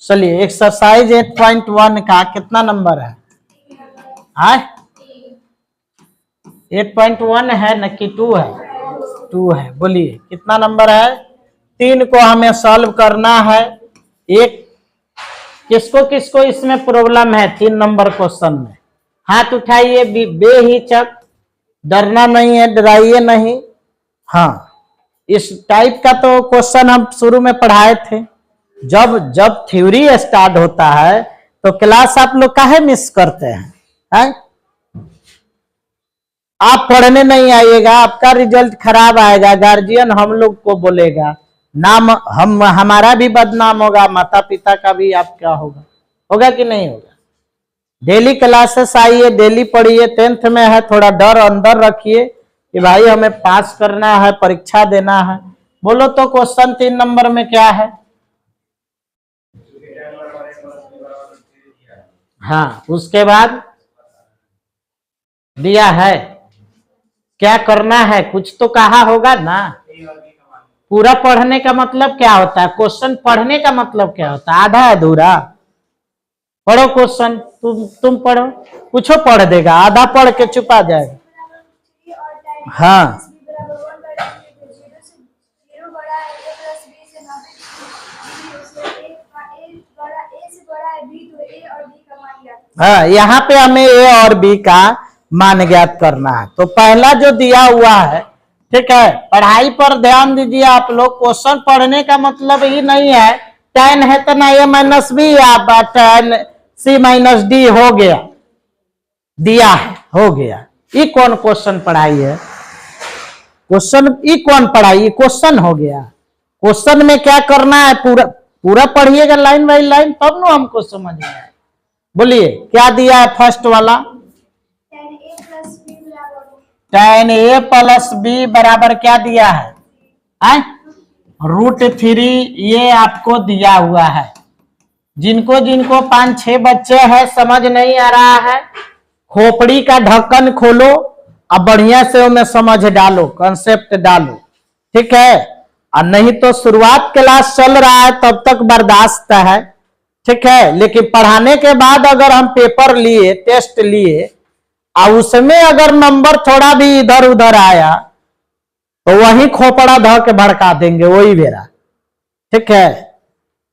चलिए एक्सरसाइज 8.1 का कितना नंबर है? 8.1 है न कि 2 है? 2 है। बोलिए कितना नंबर है? 3 को हमें सॉल्व करना है। एक किसको किसको इसमें प्रॉब्लम है 3 नंबर क्वेश्चन में? हाथ उठाइए बेहिचक, डरना नहीं है, डराइए नहीं। हाँ, इस टाइप का तो क्वेश्चन हम शुरू में पढ़ाए थे। जब थ्योरी स्टार्ट होता है तो क्लास आप लोग काहे मिस करते हैं? आप पढ़ने नहीं आइएगा, आपका रिजल्ट खराब आएगा, गार्जियन हम लोग को बोलेगा, नाम हमारा भी बदनाम होगा, माता पिता का भी आपका होगा कि नहीं होगा? डेली क्लासेस आइए, डेली पढ़िए। 10th में है, थोड़ा डर अंदर रखिए कि भाई हमें पास करना है, परीक्षा देना है। बोलो तो क्वेश्चन 3 नंबर में क्या है? हाँ, उसके बाद दिया है, क्या करना है? कुछ तो कहा होगा ना। पूरा पढ़ने का मतलब क्या होता है? क्वेश्चन पढ़ने का मतलब क्या होता है? आधा अधूरा पढ़ो क्वेश्चन। तुम पढ़ो, कुछो पढ़ देगा, आधा पढ़ के चुपा जाएगा। हाँ, हाँ, यहाँ पे हमें ए और बी का मान ज्ञात करना है। तो पहला जो दिया हुआ है, ठीक है, पढ़ाई पर ध्यान दीजिए आप लोग। क्वेश्चन पढ़ने का मतलब ही नहीं है tan है तो ना a माइनस बी या tan c माइनस डी हो गया, दिया है, हो गया। ये कौन क्वेश्चन पढ़ाई है? क्वेश्चन ये कौन पढ़ाई? क्वेश्चन हो गया। क्वेश्चन में क्या करना है? पूरा पढ़िएगा लाइन बाई लाइन, तब ना हमको समझ में आए। बोलिए क्या दिया है फर्स्ट वाला? tan a प्लस बी बराबर क्या दिया है? √3। ये आपको दिया हुआ है। जिनको 5-6 बच्चे हैं, समझ नहीं आ रहा है, खोपड़ी का ढक्कन खोलो, अब बढ़िया से उन्हें समझ डालो, कंसेप्ट डालो, ठीक है। और नहीं तो शुरुआत क्लास चल रहा है तब तक बर्दाश्त है, ठीक है। लेकिन पढ़ाने के बाद अगर हम पेपर लिए, टेस्ट लिए, और उसमें अगर नंबर थोड़ा भी इधर उधर आया तो वही खोपड़ा ध के भड़का देंगे वही बेरा, ठीक है।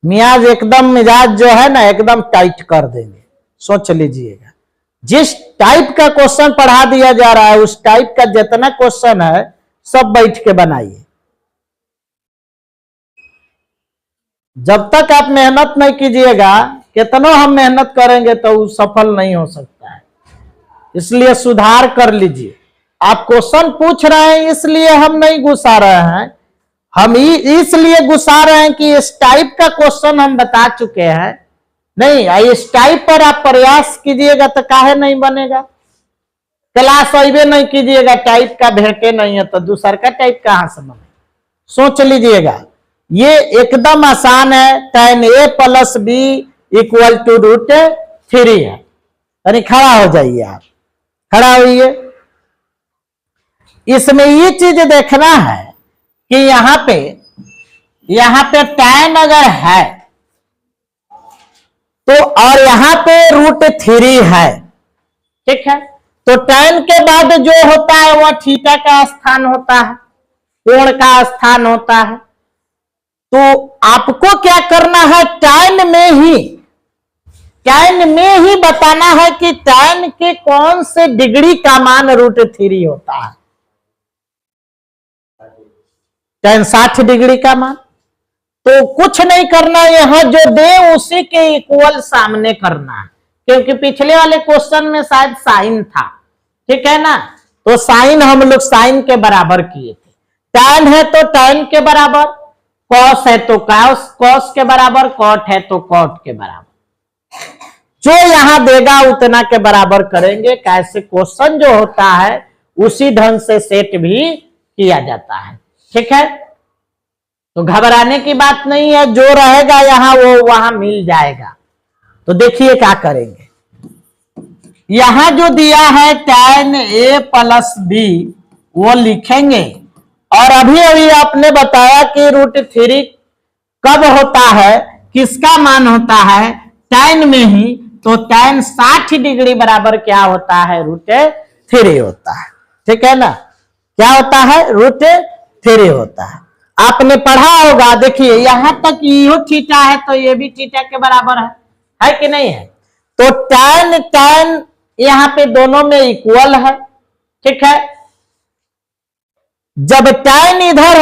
मियाज एकदम मिजाज जो है ना एकदम टाइट कर देंगे। सोच लीजिएगा, जिस टाइप का क्वेश्चन पढ़ा दिया जा रहा है उस टाइप का जितना क्वेश्चन है सब बैठ के बनाइए। जब तक आप मेहनत नहीं कीजिएगा, कितना हम मेहनत करेंगे तो सफल नहीं हो सकता है। इसलिए सुधार कर लीजिए। आप क्वेश्चन पूछ रहे हैं इसलिए हम नहीं घुसा रहे हैं, हम इसलिए घुसा रहे हैं कि इस टाइप का क्वेश्चन हम बता चुके हैं। नहीं, इस टाइप पर आप प्रयास कीजिएगा तो काहे नहीं बनेगा। क्लास अइबे नहीं कीजिएगा, टाइप का भेटे नहीं है तो दूसर का टाइप कहां से बने? सोच लीजिएगा, ये एकदम आसान है। tan a plus B equal to √3 है। यानी खड़ा हो जाइए, आप खड़ा होइए। इसमें ये चीज देखना है कि यहां पे tan अगर है तो, और यहां पे √3 है, ठीक है। तो tan के बाद जो होता है वह थीटा का स्थान होता है, कोण का स्थान होता है। तो आपको क्या करना है? tan में ही बताना है कि tan के कौन से डिग्री का मान √3 होता है। tan 60 डिग्री का मान। तो कुछ नहीं करना, यहां जो दे उसी के इक्वल सामने करना है, क्योंकि पिछले वाले क्वेश्चन में शायद साइन था, ठीक है ना। तो साइन हम लोग साइन के बराबर किए थे। tan है तो tan के बराबर, कॉस है तो कॉस के बराबर, कॉट है तो कॉट के बराबर। जो यहां देगा उतना के बराबर करेंगे। कैसे क्वेश्चन जो होता है उसी ढंग से सेट भी किया जाता है, ठीक है। तो घबराने की बात नहीं है, जो रहेगा यहां वो वहां मिल जाएगा। तो देखिए क्या करेंगे। यहां जो दिया है tan a प्लस बी वो लिखेंगे। और अभी आपने बताया कि √3 कब होता है? किसका मान होता है, tan में ही, तो tan 60 डिग्री बराबर क्या होता है, √3 होता है। ठीक है ना, क्या होता है, √3 होता है। आपने पढ़ा होगा, देखिए यहां तक यो थीटा है तो ये भी थीटा के बराबर है कि नहीं है। तो tan यहां पे दोनों में इक्वल है। ठीक है, जब tan इधर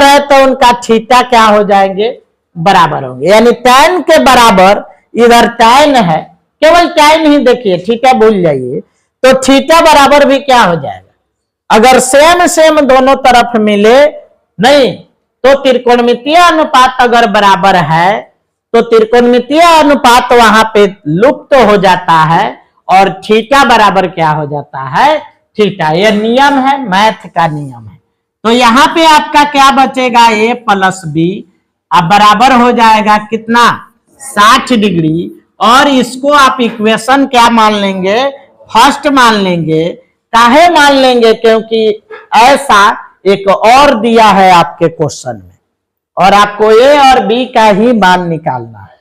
है तो उनका थीटा क्या हो जाएंगे, बराबर होंगे। यानी tan के बराबर इधर tan है, केवल tan ही देखिए, थीटा भूल जाइए, तो थीटा बराबर भी क्या हो जाएगा, अगर सेम दोनों तरफ मिले नहीं, तो त्रिकोणमितीय अनुपात अगर बराबर है तो त्रिकोणमितीय अनुपात वहां पे लुप्त हो जाता है और थीटा बराबर क्या हो जाता है, थीटा। यह नियम है, मैथ का नियम है। तो यहां पे आपका क्या बचेगा, a प्लस बी, अब बराबर हो जाएगा कितना, 60 डिग्री। और इसको आप इक्वेशन क्या मान लेंगे, फर्स्ट मान लेंगे। काहे मान लेंगे, क्योंकि ऐसा एक और दिया है आपके क्वेश्चन में और आपको ए और बी का ही मान निकालना है।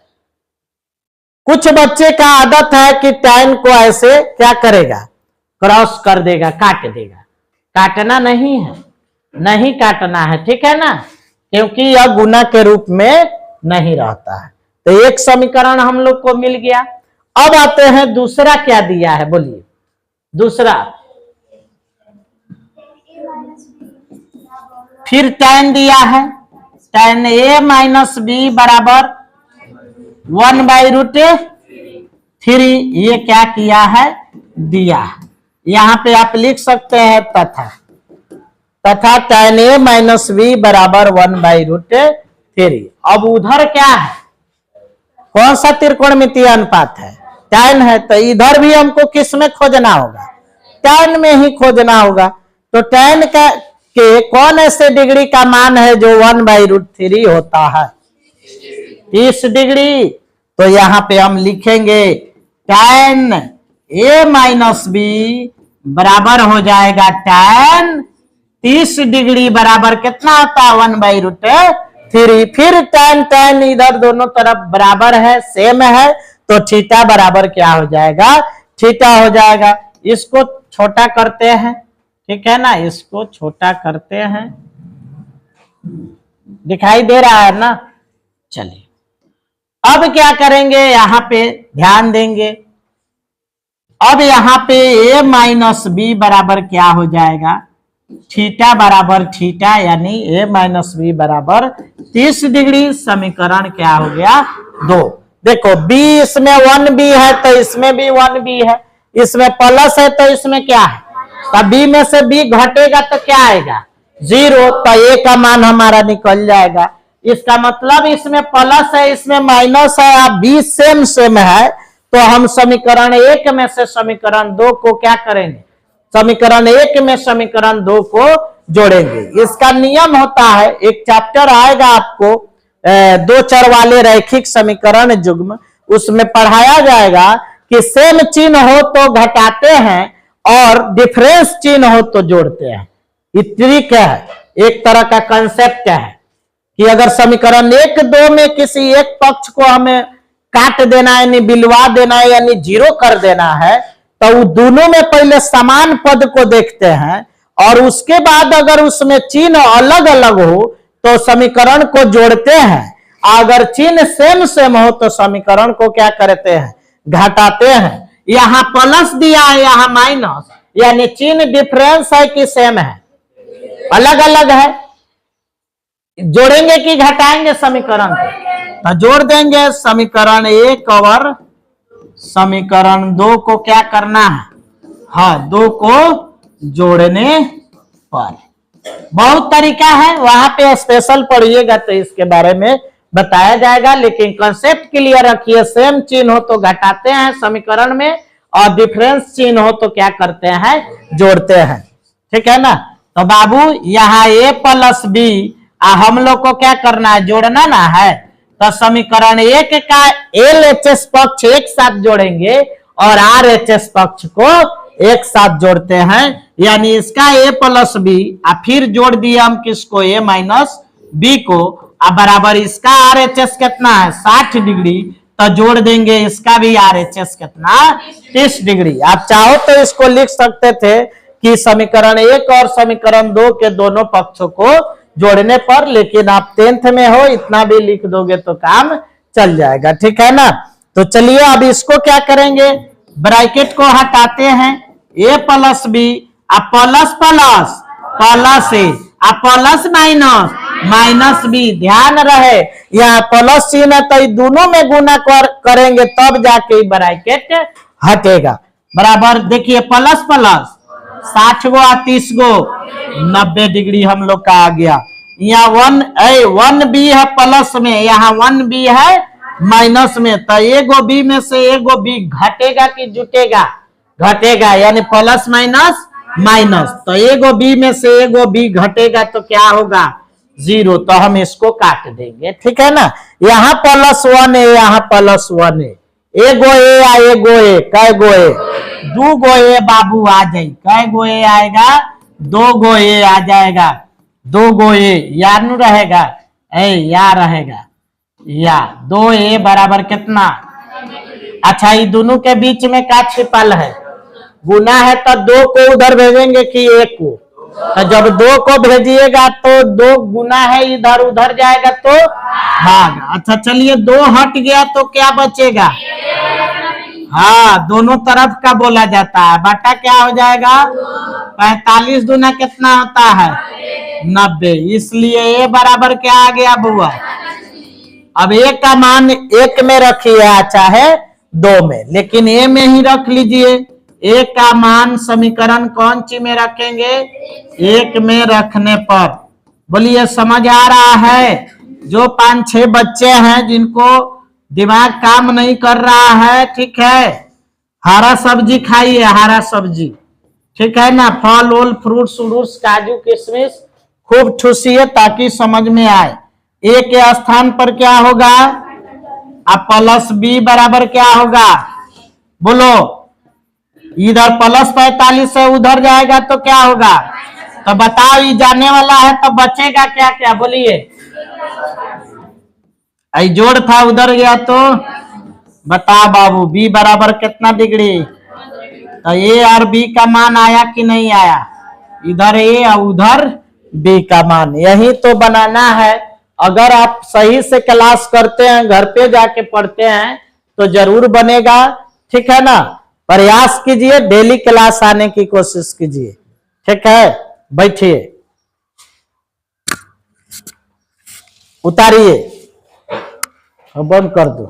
कुछ बच्चे का आदत है कि tan को ऐसे क्या करेगा, क्रॉस कर देगा, काट देगा। काटना नहीं है, नहीं काटना है, ठीक है ना, क्योंकि यह गुना के रूप में नहीं रहता है। तो एक समीकरण हम लोग को मिल गया। अब आते हैं दूसरा, क्या दिया है बोलिए, दूसरा फिर tan दिया है, tan a माइनस बी बराबर 1/√3। ये क्या किया है, दिया है। यहां पे आप लिख सकते हैं तथा tan a माइनस बी बराबर 1/√3। अब उधर क्या है, कौन सा त्रिकोणमितीय अनुपात है, tan है, तो इधर भी हमको किस में खोजना होगा, tan में ही खोजना होगा। तो tan का के कौन ऐसे डिग्री का मान है जो 1/√3 होता है, 30 डिग्री। तो यहां पे हम लिखेंगे tan a माइनस बी बराबर हो जाएगा tan 30 डिग्री बराबर कितना होता है, 1/√3। फिर tan इधर दोनों तरफ बराबर है, सेम है, तो थीटा बराबर क्या हो जाएगा, थीटा हो जाएगा। इसको छोटा करते हैं, ठीक है ना, इसको छोटा करते हैं, दिखाई दे रहा है ना। चलिए अब क्या करेंगे, यहां पे ध्यान देंगे। अब यहां पे a माइनस बी बराबर क्या हो जाएगा, थीटा बराबर थीटा, यानी a माइनस बी बराबर 30 डिग्री। समीकरण क्या हो गया, 2। देखो b इसमें 1b है तो इसमें भी 1b है, इसमें प्लस है तो इसमें क्या है, तो b में से b घटेगा तो क्या आएगा, 0, तो a का मान हमारा निकल जाएगा। इसका मतलब इसमें प्लस है, इसमें माइनस है, अब b सेम है, तो हम समीकरण 1 में से समीकरण 2 को क्या करेंगे, समीकरण 1 में समीकरण 2 को जोड़ेंगे। इसका नियम होता है, एक चैप्टर आएगा आपको 2 चर वाले रैखिक समीकरण युग्म, उसमें पढ़ाया जाएगा कि सेम चिन्ह हो तो घटाते हैं और डिफरेंस चिन्ह हो तो जोड़ते हैं। ये ट्रिक है, एक तरह का कंसेप्ट है कि अगर समीकरण 1, 2 में किसी एक पक्ष को हमें काट देना है, यानी बिलवा देना है, यानी 0 कर देना है, तो दोनों में पहले समान पद को देखते हैं और उसके बाद अगर उसमें चिन्ह अलग अलग हो तो समीकरण को जोड़ते हैं। अगर चिन्ह सेम हो तो समीकरण को क्या करते हैं, घटाते हैं। यहां प्लस दिया है, यहां माइनस, यानी चिन्ह डिफरेंस है कि सेम है, अलग अलग है। जोड़ेंगे कि घटाएंगे समीकरण को, तो जोड़ देंगे। समीकरण 1 और समीकरण 2 को क्या करना है, हाँ 2 को जोड़ने पर बहुत तरीका है, वहां पे स्पेशल पढ़िएगा तो इसके बारे में बताया जाएगा। लेकिन कंसेप्ट क्लियर रखिए, सेम चिन्ह हो तो घटाते हैं समीकरण में और डिफरेंस चिन्ह हो तो क्या करते हैं, जोड़ते हैं, ठीक है ना। तो बाबू यहाँ a प्लस बी हम लोग को क्या करना है, जोड़ना ना है। तो समीकरण 1 का LHS पक्ष एक साथ जोड़ेंगे और RHS पक्ष को एक साथ जोड़ते हैं, यानी इसका a प्लस बी, फिर जोड़ दिए हम किसको, a माइनस बी को, अब बराबर इसका RHS कितना है 60 डिग्री, तो जोड़ देंगे इसका भी RHS कितना 30 डिग्री। आप चाहो तो इसको लिख सकते थे कि समीकरण 1 और समीकरण 2 के दोनों पक्षों को जोड़ने पर, लेकिन आप 10th में हो, इतना भी लिख दोगे तो काम चल जाएगा, ठीक है ना। तो चलिए अब इसको क्या करेंगे, ब्रैकेट को हटाते हैं, a प्लस बी, अब प्लस प्लस प्लस ए, अब प्लस माइनस माइनस बी। ध्यान रहे यहाँ प्लस चिन्ह है तो दोनों में गुना करेंगे तब जाके ब्रैकेट हटेगा। बराबर देखिए प्लस प्लस 60 गो 30 गो 90 डिग्री हम लोग का आ गया। यहाँ 1 बी है प्लस में, यहाँ 1 बी है माइनस में, तो एगो बी में से एगो बी घटेगा कि जुटेगा, घटेगा, यानी प्लस माइनस माइनस, तो एगो बी में से एगो बी घटेगा तो क्या होगा 0, तो हम इसको काट देंगे, ठीक है ना। यहाँ +1 है, यहाँ +1 है, एगो ए या एगो ए, कै गो ए, 2 गो ए बाबू आ जाए, कै गो ए आएगा 2 गो ए आ जाएगा, 2 गो ए या नु रहेगा, या रहेगा, या 2 ए बराबर कितना। अच्छा ये दोनों के बीच में क्या छिपल है, गुना है तो 2 को उधर भेजेंगे कि 1 को, तो जब 2 को भेजिएगा तो 2 गुना है इधर उधर जाएगा तो भाग। अच्छा चलिए 2 हट गया तो क्या बचेगा, हाँ दोनों तरफ का बोला जाता है, बटा क्या हो जाएगा 45 दूना कितना होता है 90, इसलिए ए बराबर क्या आ गया बुआ। अब ए का मान 1 में रखिए चाहे 2 में, लेकिन ए में ही रख लीजिए। ए का मान समीकरण कौन सी में रखेंगे, 1 में रखने पर। बोलिए समझ आ रहा है। जो 5-6 बच्चे हैं जिनको दिमाग काम नहीं कर रहा है, ठीक है, हरा सब्जी खाइए, हरा सब्जी, ठीक है ना, फल वल फ्रूट्स उरूट्स काजू किशमिश खूब ठूसिए ताकि समझ में आए। ए के स्थान पर क्या होगा, अब प्लस बी बराबर क्या होगा, बोलो, इधर +45 है उधर जाएगा तो क्या होगा, तो बताओ, ये जाने वाला है तो बचेगा क्या क्या, बोलिए। आई जोड़ था उधर गया तो बताओ बाबू, बी बराबर कितना डिग्री, तो ए और बी का मान आया कि नहीं आया, इधर ए और उधर बी का मान, यही तो बनाना है। अगर आप सही से क्लास करते हैं, घर पे जाके पढ़ते हैं तो जरूर बनेगा, ठीक है ना। प्रयास कीजिए, डेली क्लास आने की कोशिश कीजिए, ठीक है। बैठिए, उतारिए, बंद कर दो।